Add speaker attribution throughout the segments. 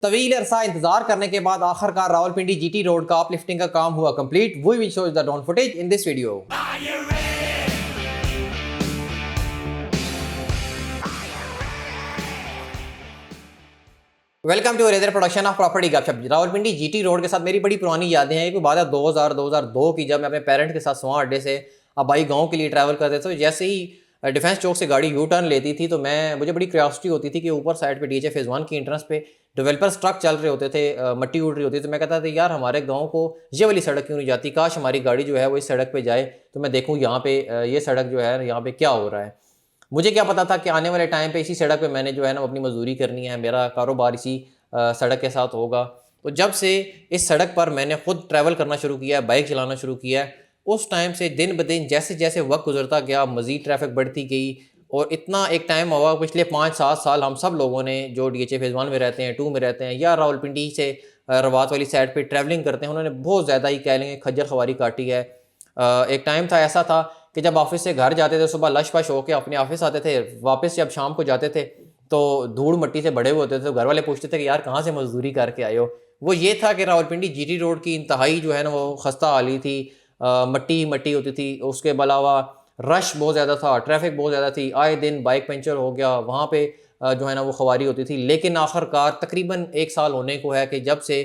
Speaker 1: तवील अरसा इंतजार करने के बाद आखिरकार रावलपिंडी जीटी रोड का अपलिफ्टिंग का काम हुआ complete. We will show the drone footage in this video. Welcome to razor production of property Gupshup. Rawalpindi GT road के साथ मेरी बड़ी पुरानी यादें हैं। एक बात है 2002 की, जब मैं अपने पेरेंट के साथ स्वां अड्डे से अबाई गांव के लिए ट्रैवल करते थे। तो जैसे ही डिफेंस चौक से गाड़ी यू टर्न लेती थी तो मुझे बड़ी क्यूरियोसिटी होती थी कि ऊपर साइड पे डीएचए फेज़ 1 की एंट्रेंस पे डेवलपर्स ट्रक चल रहे होते थे, मट्टी उड़ रही होती थी। तो मैं कहता था यार हमारे गांव को ये वाली सड़क क्यों नहीं जाती, काश हमारी गाड़ी जो है वो इस सड़क पे जाए तो मैं देखूँ यहाँ पे ये सड़क जो है यहाँ पे क्या हो रहा है। मुझे क्या पता था कि आने वाले टाइम पे इसी सड़क पे मैंने जो है ना अपनी मजदूरी करनी है, मेरा कारोबार इसी सड़क के साथ होगा। तो जब से इस सड़क पर मैंने खुद ट्रैवल करना शुरू किया, बाइक चलाना शुरू किया, उस टाइम से दिन ब दिन जैसे जैसे वक्त गुजरता गया मज़ीद ट्रैफिक बढ़ती गई। और इतना एक टाइम हुआ पिछले 5-7 साल हम सब लोगों ने जो डीएचए फेज़ 1 में रहते हैं, 2 में रहते हैं या रावलपिंडी से रवात वाली साइड पे ट्रैवलिंग करते हैं, उन्होंने बहुत ज़्यादा ही कह लेंगे खज्जर ख्वारी काटी है। एक टाइम था ऐसा था कि जब ऑफिस से घर जाते थे सुबह लश पश होकर अपने ऑफिस आते थे, वापस जब शाम को जाते थे तो धूड़ मट्टी से बड़े हुए होते थे। तो घर वाले पूछते थे कि यार कहाँ से मजदूरी करके आए हो। वो ये था कि रावलपिंडी जीटी रोड की इंतहाई जो है ना वो खस्ता हाली थी, मट्टी मट्टी होती थी। उसके अलावा रश बहुत ज़्यादा था, ट्रैफिक बहुत ज़्यादा थी, आए दिन बाइक पंचर हो गया, वहाँ पे जो है ना वो ख्वारी होती थी। लेकिन आखिरकार तकरीबन 1 साल होने को है कि जब से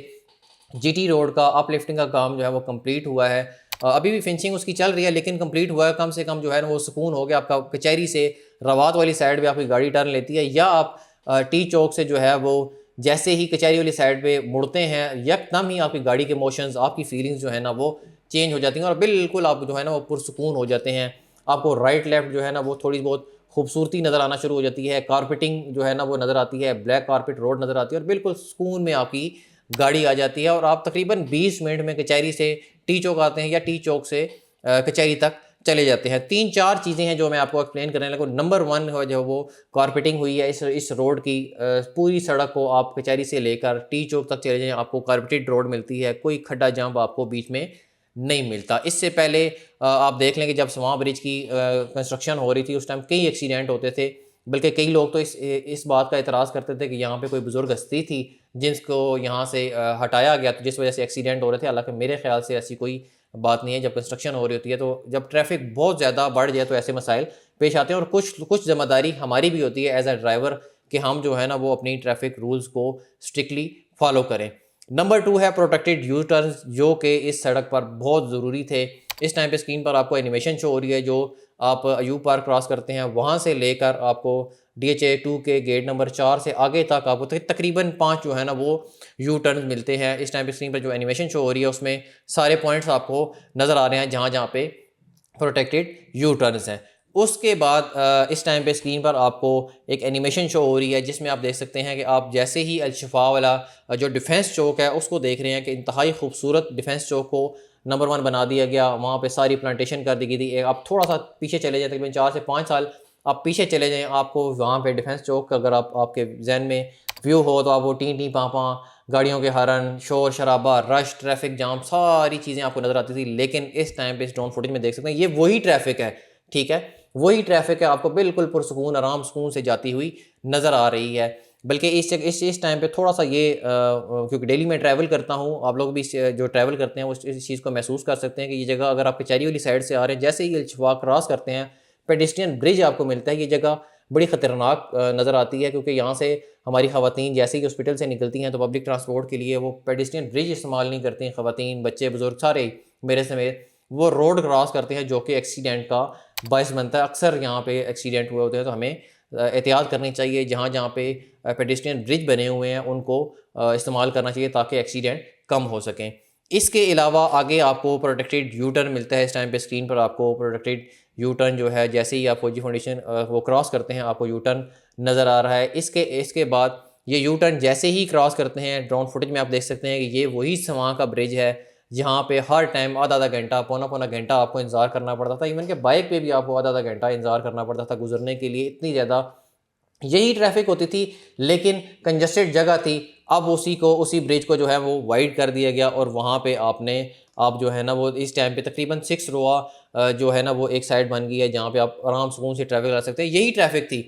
Speaker 1: जीटी रोड का अपलिफ्टिंग का काम जो है वो कंप्लीट हुआ है। अभी भी फिनिशिंग उसकी चल रही है लेकिन कंप्लीट हुआ है। कम से कम जो है ना वो सुकून हो गया। आपका कचहरी से रवात वाली साइड पे आपकी गाड़ी टर्न लेती है या आप टी चौक से जो है वो जैसे ही कचहरी वाली साइड पे मुड़ते हैं यकदम ही आपकी गाड़ी के मोशंस, आपकी फीलिंग्स जो है ना वो चेंज हो जाती हैं और बिल्कुल आप जो है ना वो पुरसुकून हो जाते हैं। आपको राइट लेफ्ट जो है ना वो थोड़ी बहुत खूबसूरती नज़र आना शुरू हो जाती है, कारपेटिंग जो है ना वो नज़र आती है, ब्लैक कारपेट रोड नज़र आती है और बिल्कुल सुकून में आपकी गाड़ी आ जाती है और आप तकरीबन 20 मिनट में कचहरी से टी चौक आते हैं या टी चौक से कचहरी तक चले जाते हैं। 3-4 चीज़ें हैं जो मैं आपको एक्सप्लेन करने लगूँ। नंबर 1 है जो वो कारपेटिंग हुई है इस रोड की। पूरी सड़क को आप कचहरी से लेकर टी चौक तक चले जाएँ आपको कारपेटेड रोड मिलती है, कोई खड्डा जंप आपको बीच में नहीं मिलता। इससे पहले आप देख लें कि जब स्वां ब्रिज की कंस्ट्रक्शन हो रही थी उस टाइम कई एक्सीडेंट होते थे, बल्कि कई लोग तो इस बात का एतराज़ करते थे कि यहाँ पे कोई बुज़ुर्ग हस्ती थी जिसको यहाँ से हटाया गया तो जिस वजह से एक्सीडेंट हो रहे थे। हालांकि मेरे ख्याल से ऐसी कोई बात नहीं है। जब कंस्ट्रक्शन हो रही होती है तो जब ट्रैफिक बहुत ज़्यादा बढ़ जाए तो ऐसे मसाइल पेश आते हैं और कुछ ज़िम्मेदारी हमारी भी होती है एज अ ड्राइवर कि हम जो है ना वो अपनी ट्रैफिक रूल्स को स्ट्रिक्टली फॉलो करें। नंबर 2 है प्रोटेक्टेड यू टर्न, जो कि इस सड़क पर बहुत ज़रूरी थे। इस टाइम पे स्क्रीन पर आपको एनिमेशन शो हो रही है। जो आप यू पार क्रॉस करते हैं वहाँ से लेकर आपको DHA 2 के गेट नंबर 4 से आगे तक आपको तकरीबन 5 जो है ना वो यू टर्न मिलते हैं। इस टाइम पे स्क्रीन पर जो एनिमेशन शो हो रही है उसमें सारे पॉइंट्स आपको नज़र आ रहे हैं जहाँ जहाँ पे प्रोटेक्टेड यू टर्न्स हैं। उसके बाद इस टाइम पे स्क्रीन पर आपको एक एनिमेशन शो हो रही है जिसमें आप देख सकते हैं कि आप जैसे ही अलशिफा वाला जो डिफेंस चौक है उसको देख रहे हैं कि इंतहाई खूबसूरत डिफेंस चौक को नंबर 1 बना दिया गया। वहाँ पे सारी प्लांटेशन कर दी गई थी। आप थोड़ा सा पीछे चले जाएँ, तकरीबन 4 से 5 साल आप पीछे चले जाएँ, आपको वहाँ पे डिफेंस चौक अगर आपके जहन में व्यू हो तो आपको टी टी पाँ पाँ गाड़ियों के हॉर्न, शोर शराबा, रश, ट्रैफिक जाम, सारी चीज़ें आपको नज़र आती थी। लेकिन इस टाइम पे इस ड्रोन फुटेज में देख सकते हैं ये वही ट्रैफिक है, ठीक है, वही ट्रैफिक है, आपको बिल्कुल पुरसुकून आराम सुकून से जाती हुई नज़र आ रही है। बल्कि इस टाइम पे थोड़ा सा ये क्योंकि डेली मैं ट्रैवल करता हूँ, आप लोग भी जो ट्रैवल करते हैं वो इस चीज़ को महसूस कर सकते हैं कि ये जगह अगर आप कचहरी वाली साइड से आ रहे हैं, जैसे ही अलशिफा क्रॉस करते हैं पेडिस्ट्रियन ब्रिज आपको मिलता है। ये जगह बड़ी ख़तरनाक नज़र आती है क्योंकि यहाँ से हमारी ख़वातीन जैसे ही हॉस्पिटल से निकलती हैं तो पब्लिक ट्रांसपोर्ट के लिए वो पेडिस्ट्रियन ब्रिज इस्तेमाल नहीं करती हैं। ख़वातीन, बच्चे, बुज़ुर्ग सारे मेरे समेत वो रोड क्रॉस करते हैं जो कि एक्सीडेंट का बायस बनता है। अक्सर यहाँ पे एक्सीडेंट हुए होते हैं तो हमें एहतियात करनी चाहिए। जहाँ जहाँ पे पेडिस्ट्रियन ब्रिज बने हुए हैं उनको इस्तेमाल करना चाहिए ताकि एक्सीडेंट कम हो सकें। इसके अलावा आगे आपको प्रोटेक्टेड यू टर्न मिलता है। इस टाइम पे स्क्रीन पर आपको प्रोटेक्टेड यू टर्न जो है जैसे ही आप फौजी फाउंडेशन वो क्रॉस करते हैं आपको यू टर्न नज़र आ रहा है। इसके बाद ये यू टर्न जैसे ही क्रॉस करते हैं ड्रोन फुटेज में आप देख सकते हैं कि ये वही स्वां का ब्रिज है जहाँ पे हर टाइम आधा घंटा, पौना घंटा आपको इंतज़ार करना पड़ता था। इवन के बाइक पे भी आपको आधा घंटा इंतज़ार करना पड़ता था गुजरने के लिए, इतनी ज़्यादा यही ट्रैफिक होती थी। लेकिन कंजस्टेड जगह थी, अब उसी ब्रिज को जो है वो वाइड कर दिया गया और वहाँ पे आप जो है ना वो इस टाइम पे तकरीबन 6 रोआ जो है ना वो एक साइड बन गई है जहाँ पे आप आराम सुकून से ट्रैवल कर सकते हैं। यही ट्रैफिक थी,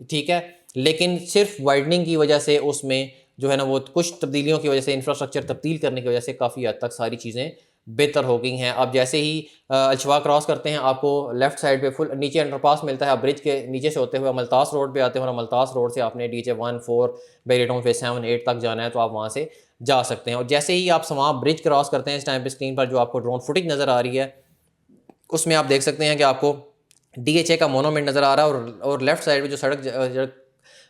Speaker 1: ठीक है, लेकिन सिर्फ वाइडनिंग की वजह से उसमें जो है ना वो कुछ तब्दीलियों की वजह से, इंफ्रास्ट्रक्चर तब्दील करने की वजह से काफ़ी हद तक सारी चीज़ें बेहतर हो गई हैं। अब जैसे ही अलशवा क्रॉस करते हैं, आपको लेफ्ट साइड पे फुल नीचे अंडरपास मिलता है। आप ब्रिज के नीचे से होते हुए अमलतास रोड पे आते हैं और अमलतास रोड से आपने DH 1 4 बेरीटाउन फेज 7 8 तक जाना है तो आप वहाँ से जा सकते हैं। और जैसे ही आप समां ब्रिज क्रॉस करते हैं, इस टाइम पे स्क्रीन पर जो आपको ड्रोन फुटेज नज़र आ रही है उसमें आप देख सकते हैं कि आपको DHA का मोनोमेंट नज़र आ रहा है और लेफ्ट साइड में जो सड़क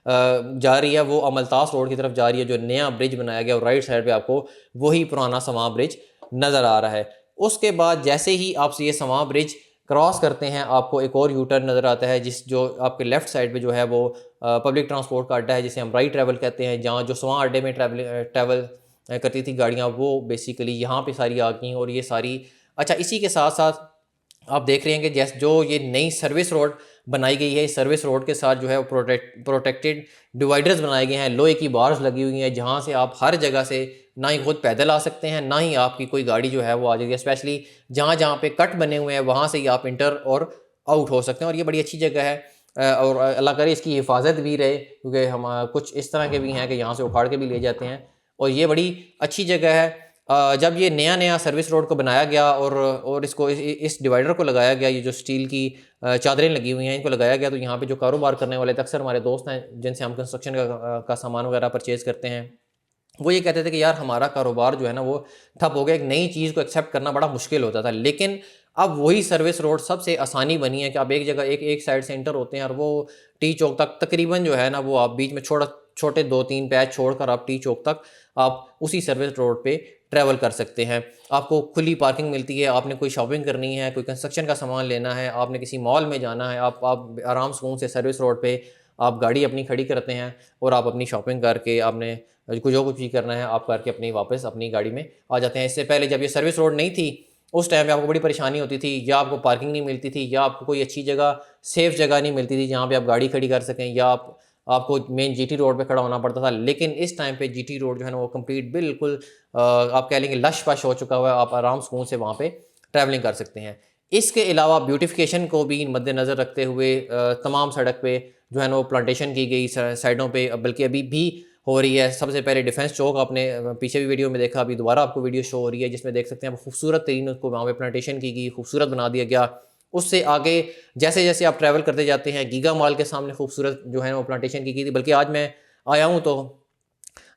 Speaker 1: जा रही है वो अमलतास रोड की तरफ जा रही है, जो नया ब्रिज बनाया गया, और राइट साइड पे आपको वही पुराना समां ब्रिज नज़र आ रहा है। उसके बाद जैसे ही आप ये समां ब्रिज क्रॉस करते हैं, आपको एक और यू टर्न नज़र आता है, जो आपके लेफ्ट साइड पे जो है वो पब्लिक ट्रांसपोर्ट का अड्डा है, जिसे हम राइट ट्रैवल कहते हैं, जहाँ जो समां अड्डे में ट्रैवल करती थी गाड़ियाँ, वो बेसिकली यहाँ पे सारी आ गई। और ये सारी अच्छा, इसी के साथ साथ आप देख रहे हैं कि जैसे जो ये नई सर्विस रोड बनाई गई है, इस सर्विस रोड के साथ जो है वो प्रोटेक्टेड डिवाइडर्स बनाए गए हैं, लोहे की बार्स लगी हुई हैं, जहाँ से आप हर जगह से ना ही खुद पैदल आ सकते हैं, ना ही आपकी कोई गाड़ी जो है वो आ जाएगी। स्पेशली जहाँ जहाँ पे कट बने हुए हैं वहाँ से ही आप इंटर और आउट हो सकते हैं, और ये बड़ी अच्छी जगह है। और अल्लाह करे इसकी हिफाजत भी रहे, क्योंकि हम कुछ इस तरह के भी हैं कि यहाँ से उखाड़ के भी ले जाते हैं, और ये बड़ी अच्छी जगह है। जब ये नया नया सर्विस रोड को बनाया गया और इसको इस डिवाइडर को लगाया गया, ये जो स्टील की चादरें लगी हुई हैं इनको लगाया गया, तो यहाँ पे जो कारोबार करने वाले अक्सर हमारे दोस्त हैं जिनसे हम कंस्ट्रक्शन का सामान वगैरह परचेज़ करते हैं, वो ये कहते थे कि यार हमारा कारोबार जो है ना वो ठप हो गया, एक नई चीज़ को एक्सेप्ट करना बड़ा मुश्किल होता था। लेकिन अब वही सर्विस रोड सबसे आसानी बनी है कि आप एक जगह एक साइड से एंटर होते हैं और वो टी चौक तक तकरीबन जो है ना वो आप बीच में छोटे 2-3 पैच छोड़कर आप टी चौक तक आप उसी सर्विस रोड पे ट्रैवल कर सकते हैं। आपको खुली पार्किंग मिलती है, आपने कोई शॉपिंग करनी है, कोई कंस्ट्रक्शन का सामान लेना है, आपने किसी मॉल में जाना है, आप आराम सुकून से सर्विस रोड पे आप गाड़ी अपनी खड़ी करते हैं और आप अपनी शॉपिंग करके आपने जो कुछ भी करना है आप करके अपनी वापस अपनी गाड़ी में आ जाते हैं। इससे पहले जब ये सर्विस रोड नहीं थी उस टाइम पे आपको बड़ी परेशानी होती थी, या आपको पार्किंग नहीं मिलती थी, या आपको कोई अच्छी जगह सेफ जगह नहीं मिलती थी जहाँ पे आप गाड़ी खड़ी कर सकें, या आपको मेन GT रोड पे खड़ा होना पड़ता था। लेकिन इस टाइम पे GT रोड जो है ना वो कंप्लीट बिल्कुल आप कह लेंगे लश पश हो चुका हुआ है, आप आराम सुकून से वहाँ पे ट्रैवलिंग कर सकते हैं। इसके अलावा ब्यूटिफिकेशन को भी मद्देनज़र रखते हुए तमाम सड़क पे जो है ना वो प्लांटेशन की गई साइडों पे, बल्कि अभी भी हो रही है। सबसे पहले डिफेंस चौक आपने पीछे भी वीडियो में देखा, अभी दोबारा आपको वीडियो शो हो रही है जिसमें देख सकते हैं आप खूबसूरत तरीन उसको वहाँ पे प्लांटेशन की गई, खूबसूरत बना दिया गया। उससे आगे जैसे जैसे आप ट्रैवल करते जाते हैं, गीगा मॉल के सामने खूबसूरत जो है वो प्लांटेशन की गई थी। बल्कि आज मैं आया हूँ तो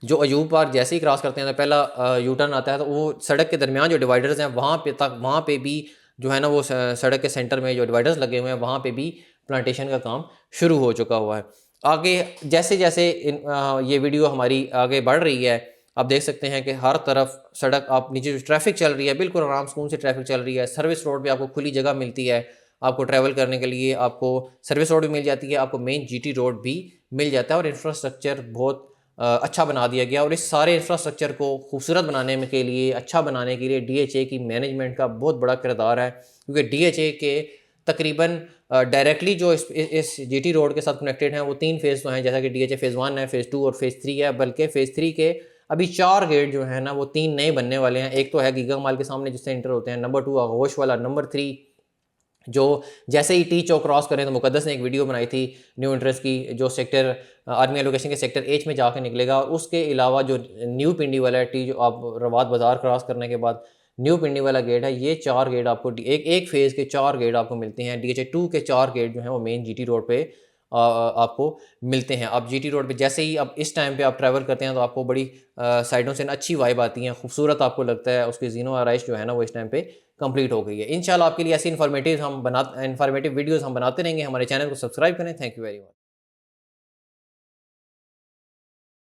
Speaker 1: जो अयूब पार्क जैसे ही क्रॉस करते हैं तो पहला यू टर्न आता है, तो वो सड़क के दरमियान जो डिवाइडर्स हैं वहाँ पे भी जो है ना वो सड़क के सेंटर में जो डिवाइडर्स लगे हुए हैं वहाँ पे भी प्लांटेशन का काम शुरू हो चुका हुआ है। आगे जैसे जैसे ये वीडियो हमारी आगे बढ़ रही है, आप देख सकते हैं कि हर तरफ सड़क, आप नीचे जो ट्रैफिक चल रही है बिल्कुल आराम सुकून से ट्रैफिक चल रही है। सर्विस रोड पे आपको खुली जगह मिलती है, आपको ट्रैवल करने के लिए आपको सर्विस रोड भी मिल जाती है, आपको मेन GT रोड भी मिल जाता है, और इंफ्रास्ट्रक्चर बहुत अच्छा बना दिया गया। और इस सारे इंफ्रास्ट्रक्चर को खूबसूरत बनाने के लिए, अच्छा बनाने के लिए DHA की मैनेजमेंट का बहुत बड़ा किरदार है, क्योंकि DHA के तकरीबन डायरेक्टली जो इस GT रोड के साथ कनेक्टेड हैं वो 3 फेज़ तो हैं, जैसा कि DHA फेज़ 1 है, फेज़ 2 और फेज़ 3 है। बल्कि फेज़ 3 के अभी 4 गेट जो है ना वो 3 नए बनने वाले हैं। एक तो है गीगा मॉल के सामने जिससे एंटर होते हैं, नंबर 2 आगोश वाला, नंबर 3 जो जैसे ही टी चौक क्रॉस करें तो मुकद्दस ने एक वीडियो बनाई थी न्यू इंटरेस्ट की, जो सेक्टर आर्मी एलोकेशन के सेक्टर H में जाकर निकलेगा। और उसके अलावा जो न्यू पिंडी वाला है, जो आप रवात बाज़ार क्रॉस करने के बाद न्यू पिंडी वाला गेट है, ये 4 गेट आपको एक फेज़ के 4 गेट आपको मिलते हैं। DHA 2 के 4 गेट जो हैं वो मेन GT रोड पे आपको मिलते हैं। अब GT रोड पे जैसे ही अब इस टाइम पे आप ट्रैवल करते हैं तो आपको बड़ी साइडों से ना अच्छी वाइब आती है, खूबसूरत आपको लगता है, उसकी जीनो आराइश जो है ना वो इस टाइम पे कंप्लीट हो गई है। इंशाल्लाह आपके लिए ऐसी इन्फॉर्मेटिव वीडियोज़ हम बनाते रहेंगे। हमारे चैनल को सब्सक्राइब करें। Thank you very much.